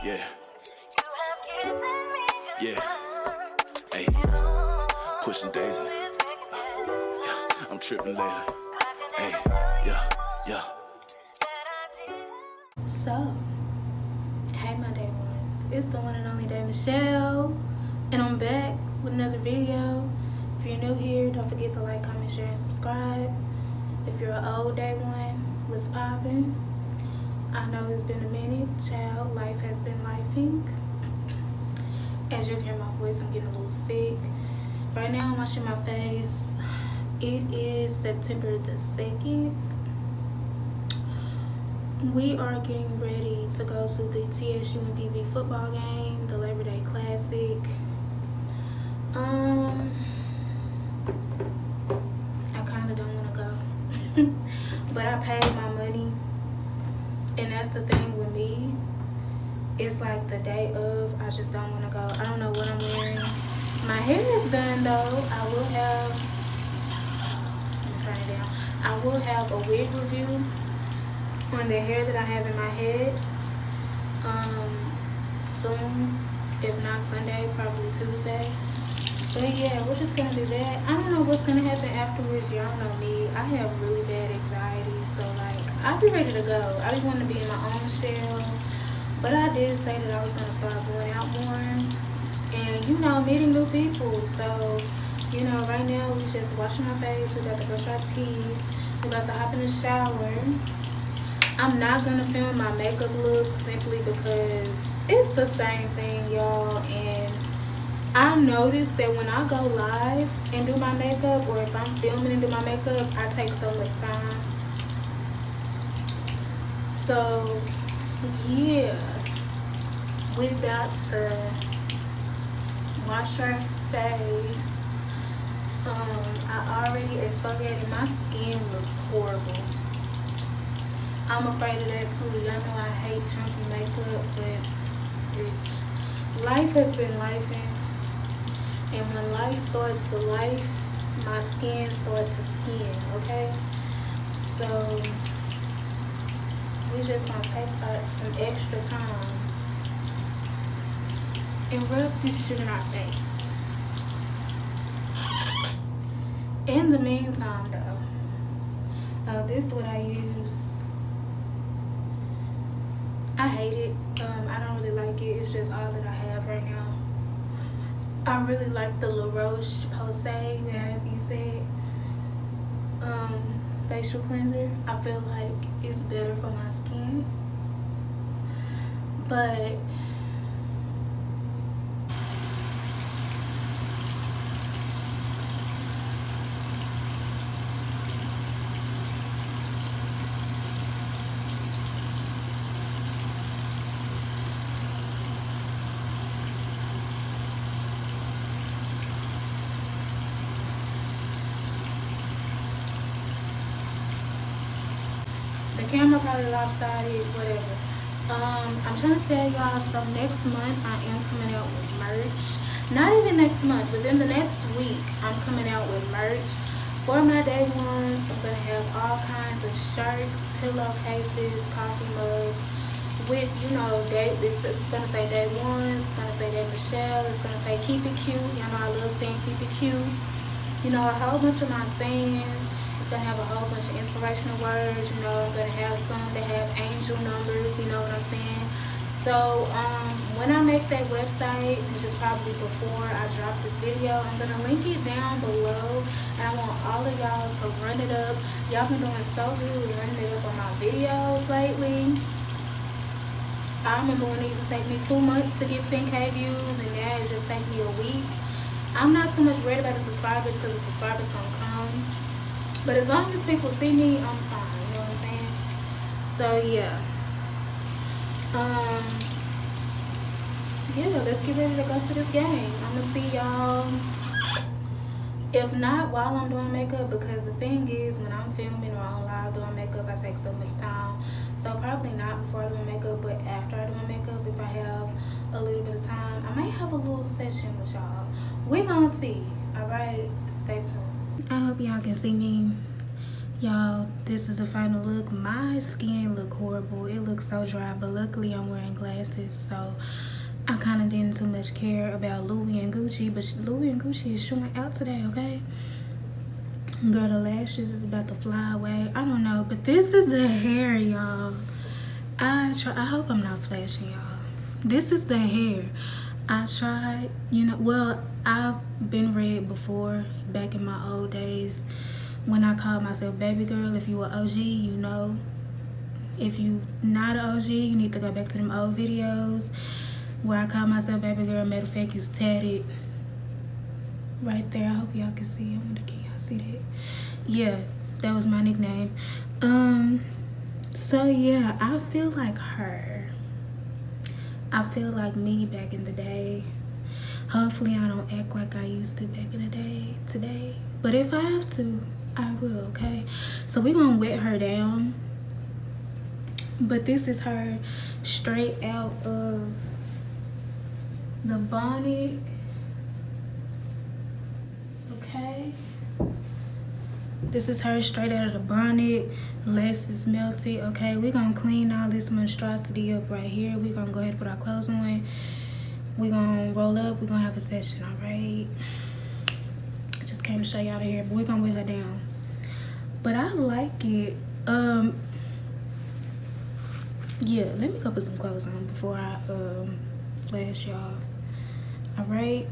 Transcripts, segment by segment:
Yeah. Yeah. Hey. Pushing Daisy. Yeah. I'm tripping lately. Hey. Yeah. Yeah. So, hey my day ones. It's the one and only day Michelle. And I'm back with another video. If you're new here, don't forget to like, comment, share, and subscribe. If you're an old day one, what's poppin'? I know it's been a minute, child. Life has been lifing. As you can hear my voice, I'm getting a little sick. Right now, I'm washing my face. It is September the 2nd. We are getting ready to go to the TSU and PV football game, the Labor Day Classic. I kind of don't want to go, but I paid my money, and that's the thing with me. It's like the day of, I just don't want to go. I don't know what I'm wearing. My hair is done though. I will have, let me turn it down. I will have a wig review on the hair that I have in my head soon. If not Sunday, probably Tuesday. But yeah, we're just gonna do that. I don't know what's gonna happen afterwards. Y'all know me. I have really bad anxiety, so like I'll be ready to go. I be wanting to be in my own shell. But I did say that I was gonna start going out more and meeting new people. So, right now we just washing my face, we got to brush our teeth, we about to hop in the shower. I'm not gonna film my makeup look simply because it's the same thing, y'all, and I noticed that when I go live and do my makeup, or if I'm filming and do my makeup, I take so much time. So yeah, we got to wash our face. I already exfoliated. My skin looks horrible. I'm afraid of that too. Y'all know I hate chunky makeup, but life has been lifing. And when life starts to life, my skin starts to skin, okay? So, we just gonna take some extra time and rub this shit in our face. In the meantime, though, this is what I use. I hate it. I don't really like it. It's just all that I have right now. I really like the La Roche-Posay that have you said facial cleanser. I feel like it's better for my skin, but the camera probably lopsided, whatever. I'm trying to tell y'all, so next month I am coming out with merch. Not even next month, within the next week, I'm coming out with merch. For my day ones, I'm going to have all kinds of shirts, pillowcases, coffee mugs, with, it's going to say day one, it's going to say day Michelle, it's going to say keep it cute. Y'all know I love saying keep it cute. A whole bunch of my sayings. It's going to have a whole bunch of inspirational words. I'm going to have some that have angel numbers, you know what I'm saying? So, when I make that website, which is probably before I drop this video, I'm going to link it down below. And I want all of y'all to run it up. Y'all been doing so good with running it up on my videos lately. I remember when it used to take me 2 months to get 10K views, and now it just takes me a week. I'm not too much worried about the subscribers because the subscribers going to come. But as long as people see me, I'm fine. You know what I'm saying? So, yeah. Let's get ready to go to this game. I'm going to see y'all. If not while I'm doing makeup, because the thing is, when I'm filming or on live doing makeup, I take so much time. So probably not before I do my makeup, but after I do my makeup, if I have a little bit of time, I might have a little session with y'all. We're gonna see. Alright, stay tuned. I hope y'all can see me. Y'all, this is the final look. My skin look horrible. It looks so dry, but luckily I'm wearing glasses, so I kind of didn't too much care about Louis and Gucci, but Louis and Gucci is showing out today, okay? Girl, the lashes is about to fly away. I don't know, but this is the hair, y'all. I hope I'm not flashing, y'all. This is the hair. I tried, well, I've been red before, back in my old days, when I called myself baby girl. If you were OG, you know. If you not an OG, you need to go back to them old videos where I called myself baby girl. Matter of fact, it's tatted right there. I hope y'all can see. I wonder, can y'all see that? Yeah, that was my nickname. So yeah, I feel like her. I feel like me back in the day. Hopefully I don't act like I used to back in the day today. But if I have to, I will, okay? So we're gonna wet her down. But this is her straight out of the bonnet. Okay? This is her straight out of the bonnet. Lace is melted, okay? We're gonna clean all this monstrosity up right here. We're gonna go ahead and put our clothes on. We're gonna roll up. We're gonna have a session, all right? I just came to show y'all the hair, but we're gonna wet her down. But I like it. Yeah, let me go put some clothes on before I flash y'all. All right.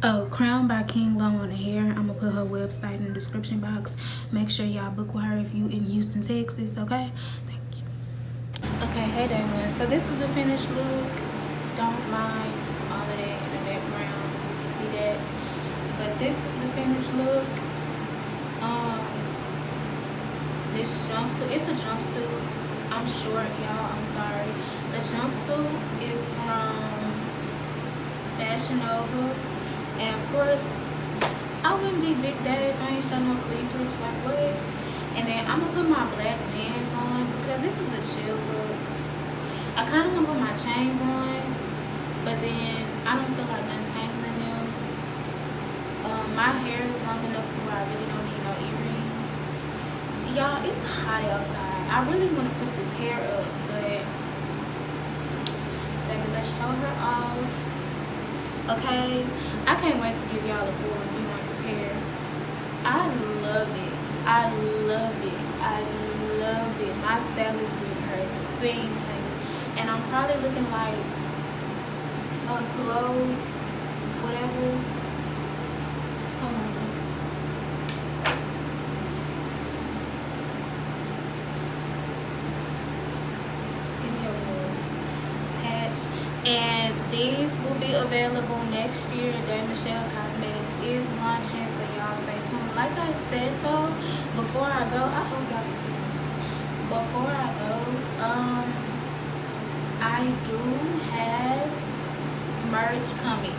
Oh, Crown by King Low on the hair. I'm gonna put her website in the description box. Make sure y'all book with her if you in Houston, Texas, okay? Thank you. Okay, hey day one. So this is the finished look. Don't mind all of that in the background. You can see that. But this is the finished look. This jumpsuit, it's a jumpsuit. I'm short, y'all, I'm sorry. The jumpsuit is from Fashion Nova. And of course, I wouldn't be Big Daddy if I ain't show no cleavage, like what? And then I'm gonna put my black bands on because this is a chill look. I kind of want to put my chains on, but then I don't feel like untangling them. My hair is long enough to where I really don't need no earrings. Y'all, it's hot outside. I really want to put this hair up, but baby, let's show her off. Okay, I can't wait to give y'all a full review on this hair. I love it. I love it. I love it. My stylist did her thing, honey. And I'm probably looking like a glow, whatever. Hold on. Give me a little patch. And these will be available next year. Day Michelle Cosmetics is launching, so y'all stay tuned. Like I said though, before I go, I hope y'all can see me. Before I go, I do have merch coming.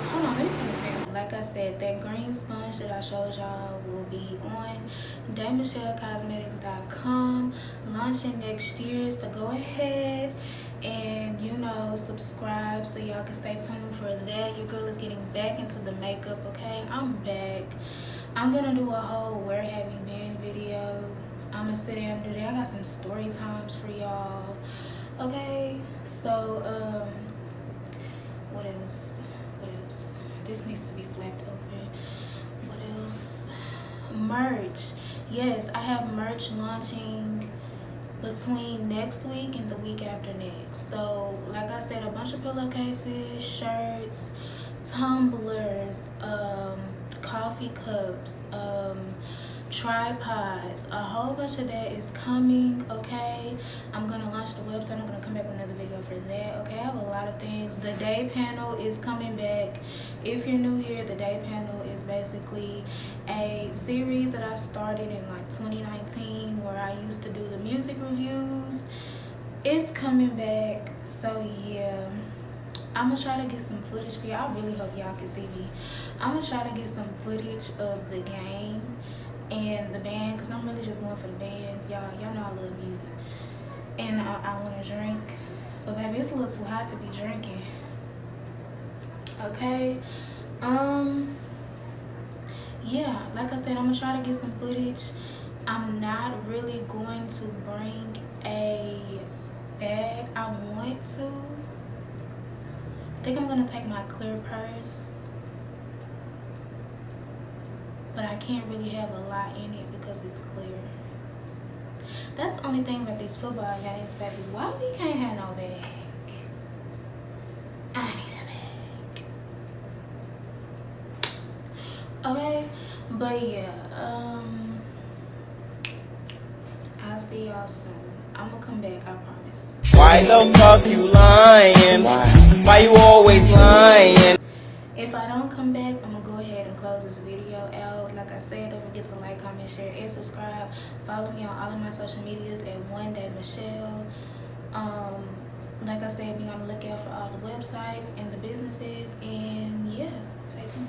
Hold on, let me turn this fan. Like I said, that green sponge that I showed y'all will be on DayMichelleCosmetics.com, launching next year. So go ahead and subscribe so y'all can stay tuned for that. Your girl is getting back into the makeup, okay? I'm back. I'm gonna do a whole where have you been video. I'm gonna sit down and do that. I got some story times for y'all, okay? So what else? This needs to be flapped open. What else? Merch. Yes, I have merch launching between next week and the week after next. So like I said, a bunch of pillowcases, shirts, tumblers, coffee cups, tripods, a whole bunch of that is coming, okay? I'm gonna launch the website. I'm gonna come back with another video for that, okay? I have a lot of things. The day panel is coming back. If you're new here, the day panel is basically a series that I started in like 2019 where I used to do the music reviews. It's coming back, so yeah. I'm gonna try to get some footage for y'all. I really hope y'all can see me. I'm gonna try to get some footage of the game and the band, because I'm really just going for the band. Y'all know I love music. And I want to drink. But baby, it's a little too hot to be drinking. Okay. yeah, like I said, I'm gonna try to get some footage. I'm not really going to bring a bag. I want to. I think I'm gonna take my clear purse, but I can't really have a lot in it because it's clear. That's the only thing about these football games, baby. Why we can't have no bag? I need a bag. Okay, but yeah, I'll see y'all soon. I'm gonna come back, I promise. Why the fuck you lying? Why you always lying? If I don't come back, I'm gonna go ahead and close this video out. Like I said, don't forget to like, comment, share, and subscribe. Follow me on all of my social medias at One Day Michelle. Like I said, be on the lookout for all the websites and the businesses, and yeah, stay tuned.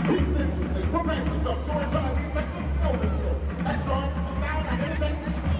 These instances prepare yourself to enjoy these sexual moments. Let's join the sound and entertainment.